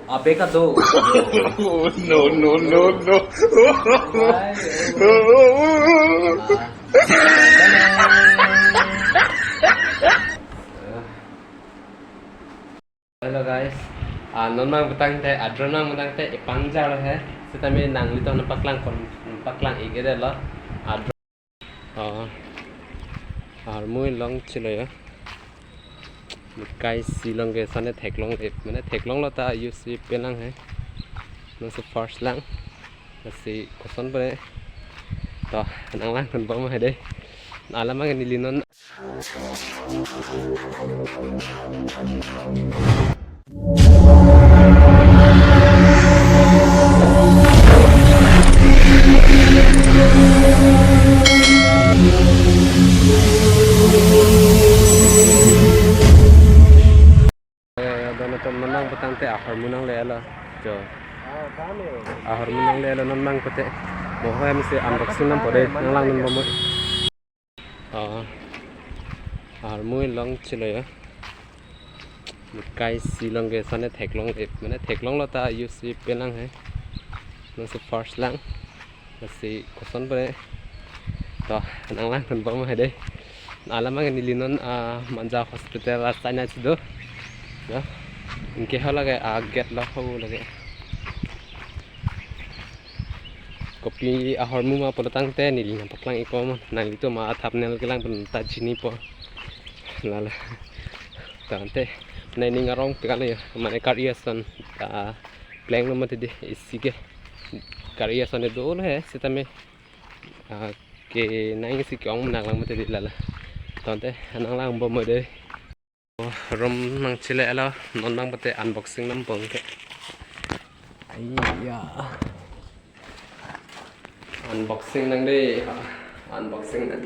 abe ka do. No, no, no, no. Hello guys, non butang teh, adronang butang teh, ipangjar है, सेटा में नांगली तो न पकलांग इगे दे ला, adron, मुई लॉन्ग चिलो या, काई सीलोंग के साने थेकलोंग मैंने थेकलोंग लता यूसी पेलांग है, नसे फर्स्ट लांग, नसे कोसन पर तो नांगलांग नन बाम है दे, आलमा के निलिनन nonang petang teh ahar munang le ala jo ahar munang le ala nonang pete mo ha mi se unboxing nam pore nanglang nun bomo ahar mui long chilo ya kai silong ke sane theklong mane theklong la ta use pelang hai no se first lang nasi koson pore to nanglang nun bomo hai dei alama ke nilinon manja hospital astana chido ya इनके हला के गेट ला हो लगे कॉपी आहर मुमा पलतांग ते निली ना पकलांग इको नाली तो मा थापनेल केलांग पन ताजिनी प लाला तांते नाइनिंग अरंग पेकाले माने कारियासन ता प्लेंग न मते दे इसी के कारियासन दो है सेता में के नाइंग सी क्यों नागलांग मते दे लाला तांते नांगलांग ब मदे rom nang chile ala non bang pate unboxing nam pong ke ayya unboxing nang de unboxing nang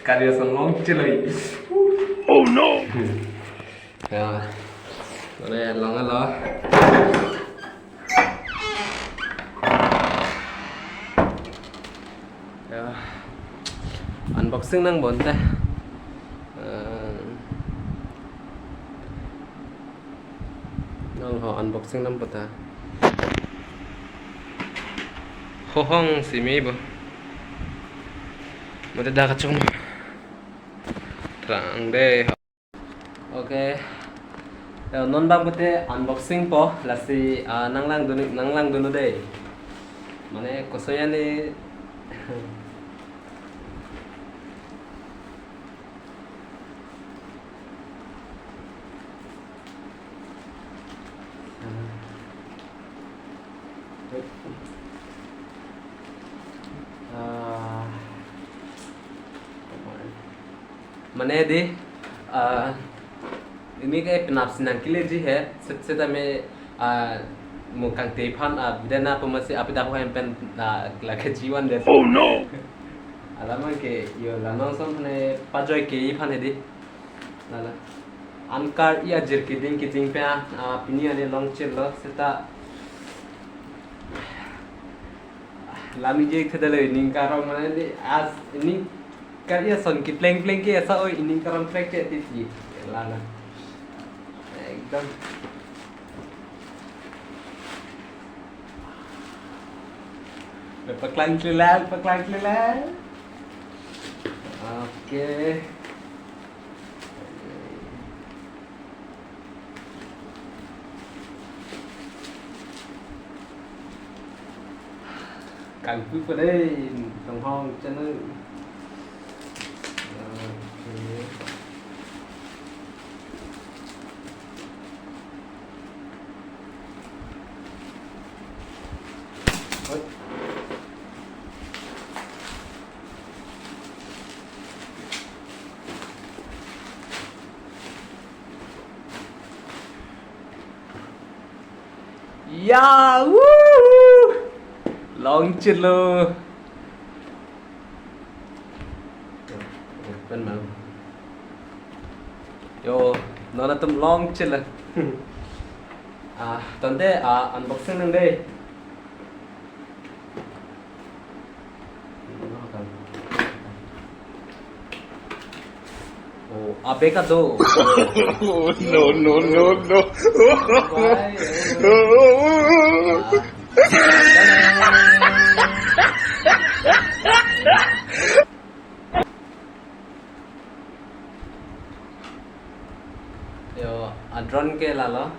karya son long chile Oh no. ya ore long ala ya unboxing nang bon te họ unboxing năm bata ho hong si mi bo mo da ka chung trang de ok non bang bute unboxing po la si nanglang dunu de mane kosoya ni मने दे ini kayak penafsiran kile ji है seta में मुकांग तेफान बिदना पमसे आप दा होएं पेन लाके जीवन दे Oh no. alama ke yo lanong som ने पाजोय के इफान दे लाला अनकार या जर के दिन के जिंग पे पिनिया ने लॉन्ग चलो सेता लामी जे खदले निंकारो मने दे आज नि कार्य सन की प्लेंग के ऐसा ओय निंकारम ट्रैक के थी लाला एकदम पकलांग ले okay càng cứ vào đây đồng hong cho nó yeah, woo! Long chitlo. Bên mà. Yo, nó là tầm long chitlo. Tận thế unboxing nang đây. abe ka do. Oh, no, no, no, no. Yo, drone ke lalo.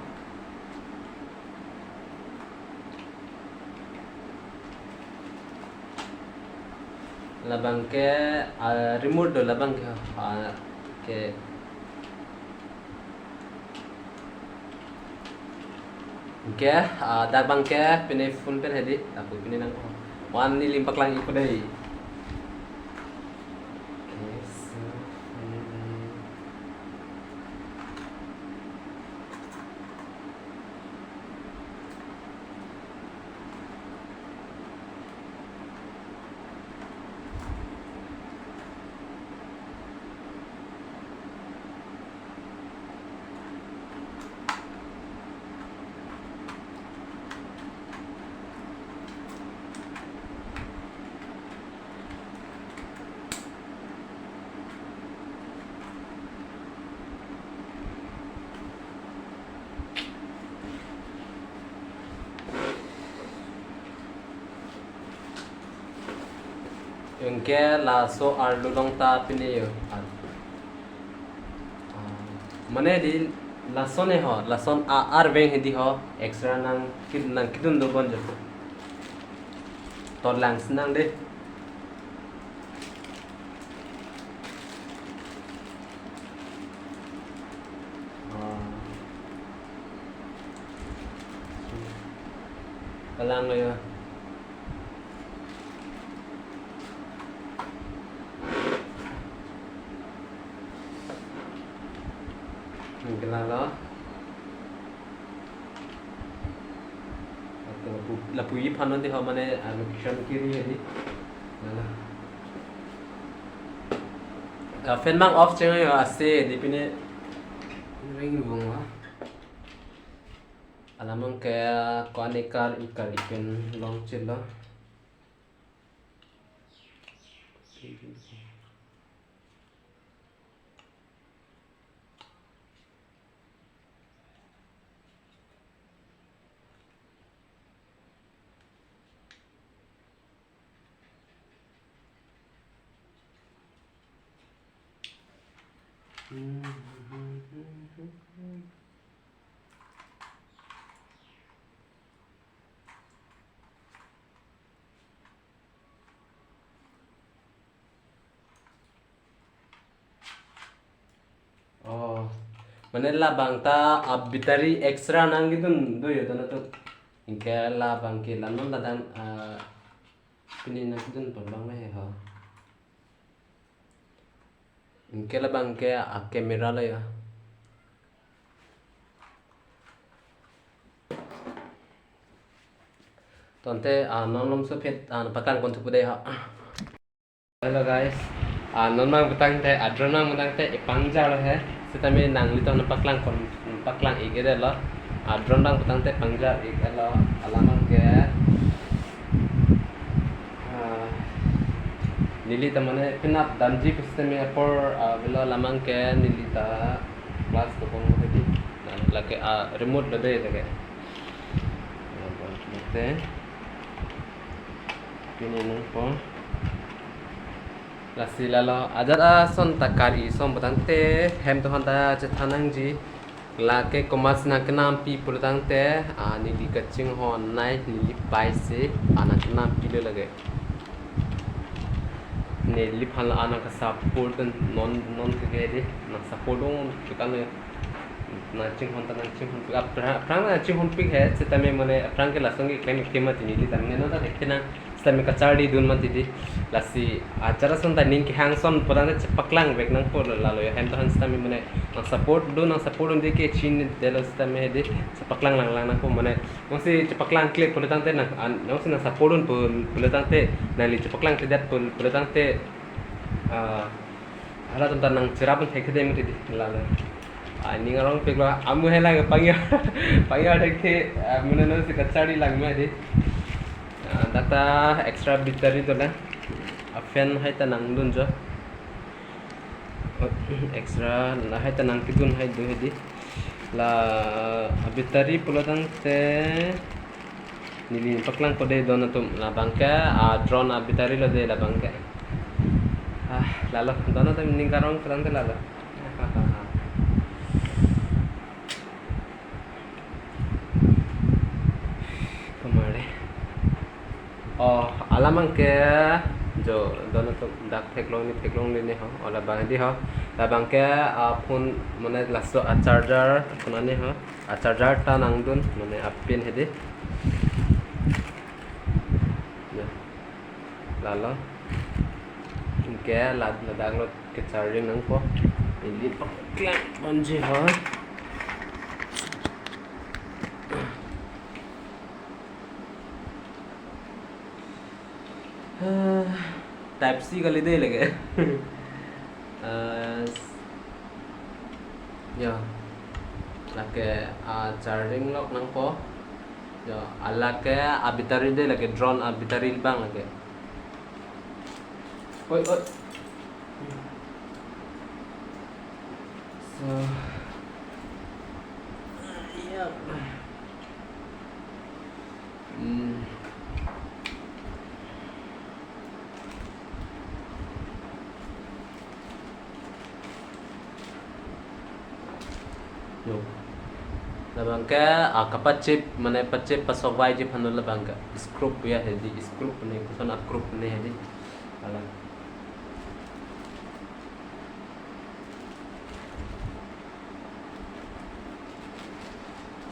Labang ke remote do labang ke ke dabang ke pine phone pen hedi aku pine nang wan ni limpak lang iku dei. Yung ke laso arlulong ta pine yo. Mane di lason ho lason arveng hedi ho extra nang kidun do bon jato. Tor langs nang de. Kalang lo yo. Kelala atau lapui panon di hamane location kiri hedi nala fan mang off chenga yo ase di pine ring bunga alamang kaya konekar ikal ipen long chilla oh mana labang ta abitari extra nang gitu do yo tanah tuh ingke labang ke lanon dadang pini nang gitu perbang meh ha ingke labang ke kamera lah ya tonte non sepet pakan kontu pudai ha. Hello guys, non mang butang te adron mang butang te ipangja lo he. Sita me nang lito na paklang igede lo. Adron mang butang te pangja igede lo. Alamang ke nilita mane pinap danji kusme por velo lamang ke nilita plus ko pong hedi. Lake remote lo de take. Te pini nang po lasi lalo ajar son takari son butante hem to hanta chathanang ji lake komas na kenam pi purtante nili kaching hon nai nili pai se anak kenam pi le lage nili phala anak ka support non ke de na support on kan na ching hon prang na ching hon pi he setame mane prang ke lasong ke kem kemat nili tamne no ta dekena setame kachari dun mati di lasi acara son ta ning ki hangson podang paklang bek nang por lalo ya hem to han setame mane nang support on de ke chin delo setame de paklang lang nang ko mane mosi paklang clip podang te nang mosi na support on podang te nali paklang te dat podang te ala tentang nang cerapun hekde mati di lalo ini ngarong peglo amu hela pangya deke munano se kachari langma de data extra bitari to la fan hai ta nang dun jo extra la hai tanang kitun hai do hedi la abitari pulatang te nili paklang ko de don tum la bangka drone abitari lo de la bangka lalo dono tum ningarong pulang te lalo kemare alamang ke जो दोनों तो डाक फेंकलों लेने हो और लाबांगी हो लाबांगे फोन मने लास्ट चार्जर फोनाने हो चार्जर टा नांगदुन मने पिन है दे लालो के लादाग लो के चार्जिंग नंग को इली पक्ला मंजे हो टाइप सी का दे लगे ya lake charging lock nang po yo alake abitari de lake drone abitari bang lake oi so yeah labang ka kapachip mane pachip pasawai je phanul labang ka screw ya hedi screw ne kusan screw ne hedi ala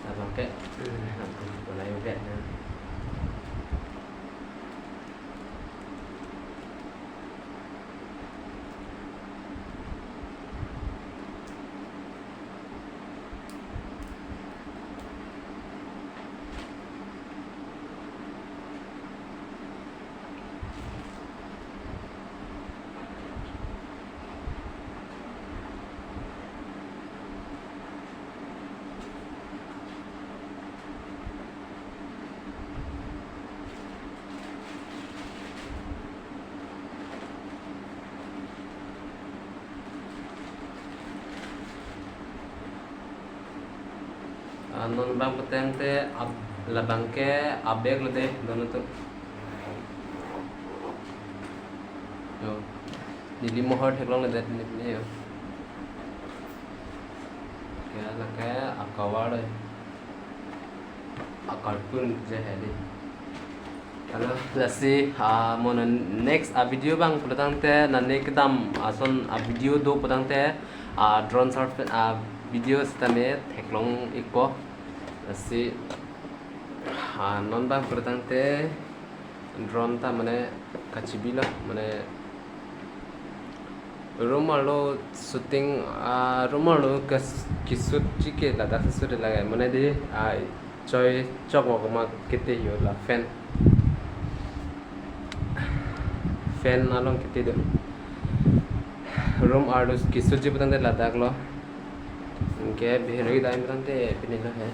labang ka boleh juga non bang potente labang ke abeg lo de dono to yo dili mohor theklong le de ne yo kya la ka akawar akarpun je hai de kalau lasi mon next video bang potang te na nekdam ason video do potang te drone surf video stame theklong ikpo si non bang potang te drone ta mane kachibila mane romalo shooting romalo kisut chike la da sut lagai mane de choi chok ma kete yo la fan along kete de rom ardos kisut ji potang te la dak lo ke biheri dai potang te pinila hai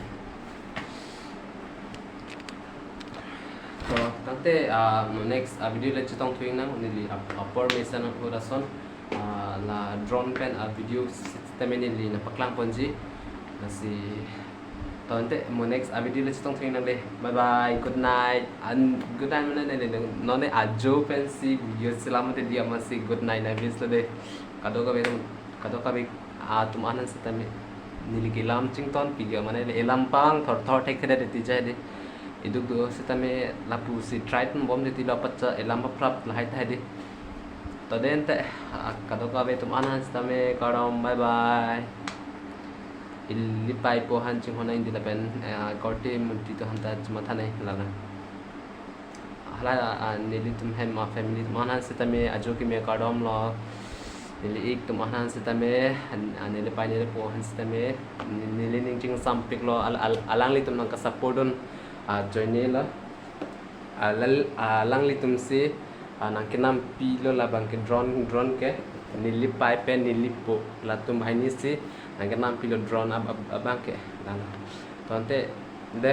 tante next video le chitong thuing nang nili upper mission of rason la drone pen video system ni na paklang ponji si tante mo next video le chitong thuing nang le bye bye good night and good night mane ne no ne ajo pen si video salamate dia masi good night na vis le kado ka be tum anan satame nili kilam chington piga mane elam pang thor thek khede ti jai de iduk do sitame lapu si triton bom de ti lapacha elam prap lahai thai de to den te kadoka be tum anan sitame karam bye bye illi pai po han ching hona indi lapen korte munti to hanta chuma thane lana hala nili tum hem ma family manan sitame ajo ki me karam lo nili ik tum anan sitame nili pai nili po han sitame nili ning ching sampik lo alang li tum nang ka supporton joinela alang litum si nang kinam pilo la bang ke drone ke nili pai pen nili po la tum haini si nang kinam pilo drone abang ke dan tonte de